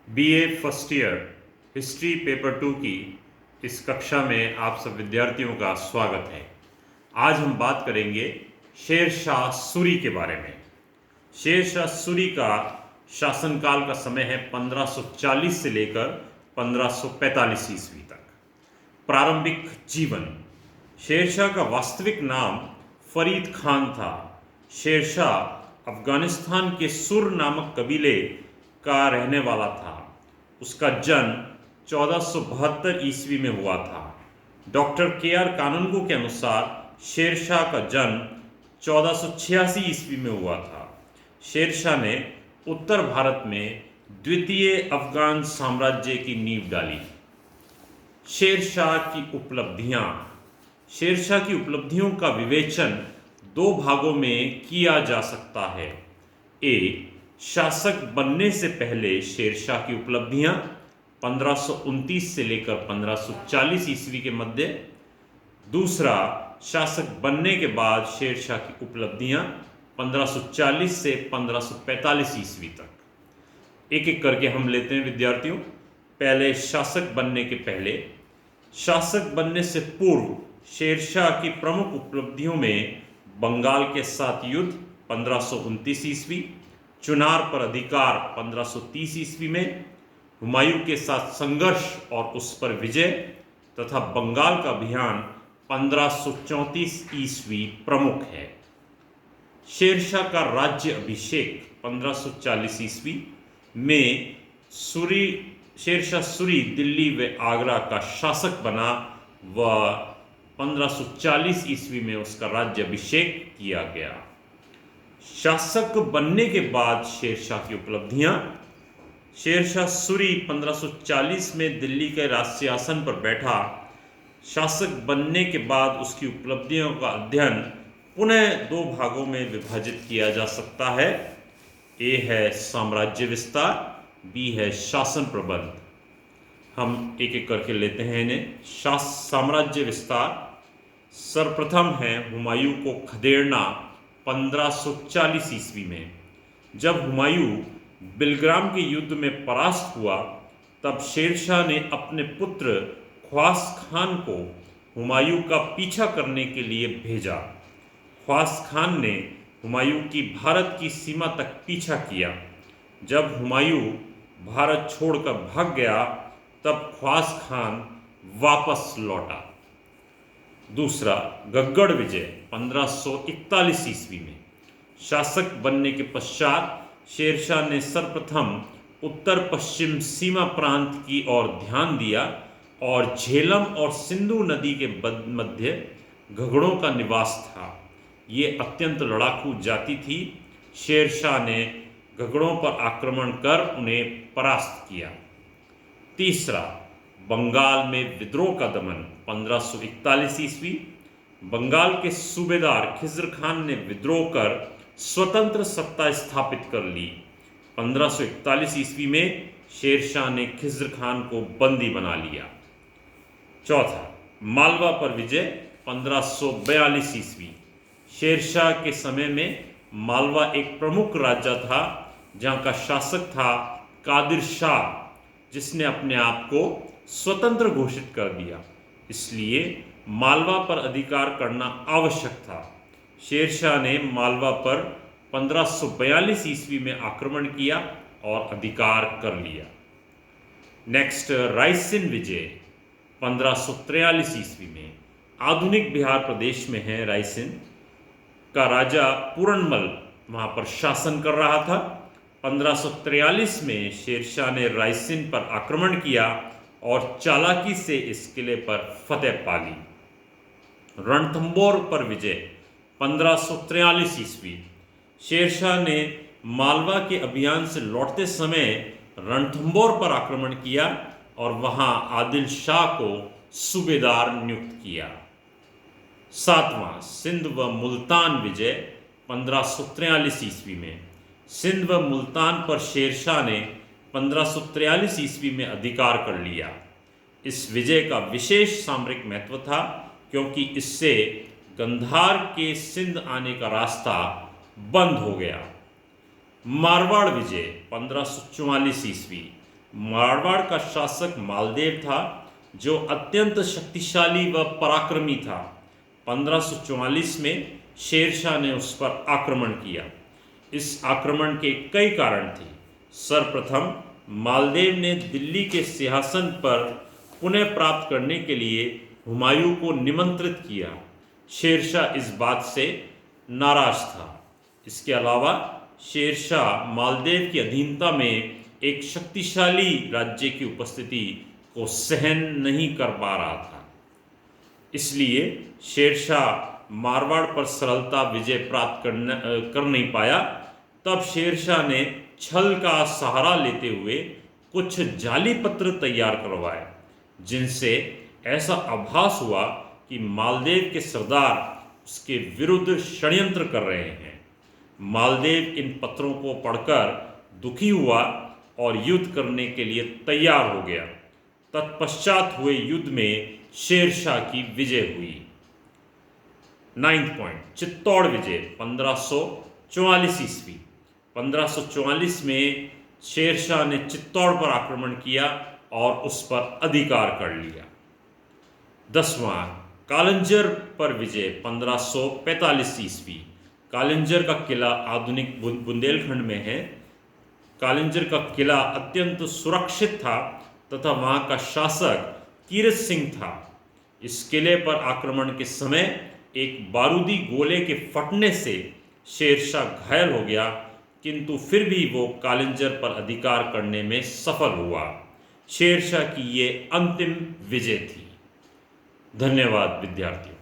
BA first year history paper 2 की इस कक्षा में आप सब विद्यार्थियों का स्वागत है। आज हम बात करेंगे शेर शाह सूरी के बारे में। शेर शाह सूरी का शासनकाल का समय है 1540 से लेकर 1545 ईस्वी तक। प्रारंभिक जीवन। शेर शाह का वास्तविक नाम फरीद खान था। शेर शाह अफगानिस्तान के सुर नामक कबीले का रहने वाला था। उसका जन्म 1472 ईस्वी में हुआ था। Doctor KR. कानूनगो के अनुसार शेर शाह का जन्म 1486 ईस्वी में हुआ था। शेर शाह ने उत्तर भारत में द्वितीय अफगान साम्राज्य की नींव डाली। शेर शाह की उपलब्धियां। शेर शाह की उपलब्धियों का विवेचन दो भागों में किया जा सकता है। ए, शासक बनने से पहले शेर शाह की उपलब्धियां 1529 से लेकर 1540 ईस्वी के मध्य। दूसरा, शासक बनने के बाद शेर शाह की उपलब्धियां 1540 से 1545 ईस्वी तक। एक एक करके हम लेते हैं विद्यार्थियों। पहले शासक बनने के पहले। शासक बनने से पूर्व शेर शाह की प्रमुख उपलब्धियों में बंगाल के साथ युद्ध 1529 ईस्वी, चुनार पर अधिकार 1530 ईस्वी में, हुमायूं के साथ संघर्ष और उस पर विजय तथा बंगाल का अभियान 1534 ईस्वी प्रमुख है। शेर शाह का राज्य अभिषेक 1540 ईस्वी में शेर शाह सूरी दिल्ली व आगरा का शासक बना व 1540 ईस्वी में उसका राज्य अभिषेक किया गया। शासक बनने के बाद शेर शाह की उपलब्धियां। शेर शाह सूरी 1540 में दिल्ली के राज सिंहासन पर बैठा। शासक बनने के बाद उसकी उपलब्धियों का अध्ययन पुनः दो भागों में विभाजित किया जा सकता है। ए है साम्राज्य विस्तार, बी है शासन प्रबंध। हम एक एक करके लेते हैं इन्हें। साम्राज्य विस्तार। सर्वप्रथम है हुमायूं को खदेड़ना 1540 ईस्वी में। जब हुमायूं बिलग्राम के युद्ध में परास्त हुआ तब शेर शाह ने अपने पुत्र ख्वास खान को हुमायूं का पीछा करने के लिए भेजा। ख्वास खान ने हुमायूं की भारत की सीमा तक पीछा किया। जब हुमायूं भारत छोड़कर भाग गया तब ख्वास खान वापस लौटा। दूसरा, गगड़ विजय 1541 ईस्वी में। शासक बनने के पश्चात शेर शाह ने सर्वप्रथम उत्तर पश्चिम सीमा प्रांत की ओर ध्यान दिया और झेलम और सिंधु नदी के मध्य घगड़ों का निवास था। ये अत्यंत लड़ाकू जाति थी। शेर शाह ने घगड़ों पर आक्रमण कर उन्हें परास्त किया। तीसरा, बंगाल में विद्रोह का दमन 1541 ईस्वी। बंगाल के सूबेदार खिज्र खान ने विद्रोह कर स्वतंत्र सत्ता स्थापित कर ली। 1541 ईस्वी में शेर शाह ने खिज्र खान को बंदी बना लिया। चौथा, मालवा पर विजय 1542 ईस्वी। शेर शाह के समय में मालवा एक प्रमुख राज्य था जहां का शासक था कादिर शाह, जिसने अपने आप को स्वतंत्र घोषित कर दिया। इसलिए मालवा पर अधिकार करना आवश्यक था। शेर शाह ने मालवा पर 1542 ईस्वी में आक्रमण किया और अधिकार कर लिया। नेक्स्ट, रायसेन विजय 1543 ईस्वी में। आधुनिक बिहार प्रदेश में है रायसेन का राजा पूरनमल वहां पर शासन कर रहा था। 1543 में शेर शाह ने रायसेन पर आक्रमण किया और चालाकी से इस किले पर फतेह पा ली। रणथंबोर पर विजय 1543 ईस्वी। शेर शाह ने मालवा के अभियान से लौटते समय रणथंबोर पर आक्रमण किया और वहां आदिल शाह को सूबेदार नियुक्त किया। सातवां, सिंध व मुल्तान विजय 1543 ईस्वी में। सिंध व मुल्तान पर शेर शाह ने 1543 ईस्वी में अधिकार कर लिया। इस विजय का विशेष सामरिक महत्व था क्योंकि इससे गंधार के सिंध आने का रास्ता बंद हो गया। मारवाड़ विजय 1544 ईस्वी। मारवाड़ का शासक मालदेव था, जो अत्यंत शक्तिशाली व पराक्रमी था। 1544 में शेरशाह ने उस पर आक्रमण किया। इस आक्रमण के कई कारण थे। सर्वप्रथम मालदेव ने दिल्ली के सिंहासन पर पुनः प्राप्त करने के लिए हुमायूं को निमंत्रित किया। शेरशाह इस बात से नाराज था। इसके अलावा शेरशाह मालदेव की अधीनता में एक शक्तिशाली राज्य की उपस्थिति को सहन नहीं कर पा रहा था। इसलिए शेरशाह मारवाड़ पर सरलता विजय प्राप्त कर नहीं पाया। तब शेरशाह ने छल का सहारा लेते हुए कुछ जाली पत्र तैयार करवाए, जिनसे ऐसा आभास हुआ कि मालदेव के सरदार उसके विरुद्ध षड्यंत्र कर रहे हैं। मालदेव इन पत्रों को पढ़कर दुखी हुआ और युद्ध करने के लिए तैयार हो गया। तत्पश्चात हुए युद्ध में शेरशाह की विजय हुई। 9th पॉइंट, चित्तौड़ विजय 1544 ईस्वी। 1544 में शेरशाह ने चित्तौड़ पर आक्रमण किया और उस पर अधिकार कर लिया। 10वां, कालंजर पर विजय 1545 ईस्वी। कालंजर का किला आधुनिक बुंदेलखंड में है। कालंजर का किला अत्यंत सुरक्षित था तथा वहाँ का शासक कीरत सिंह था। इस किले पर आक्रमण के समय एक बारूदी गोले के फटने से शेरशाह घायल हो गया, किंतु फिर भी वो कालंजर पर अधिकार करने में सफल हुआ। शेरशाह की ये अंतिम विजय थी। धन्यवाद विद्यार्थियों।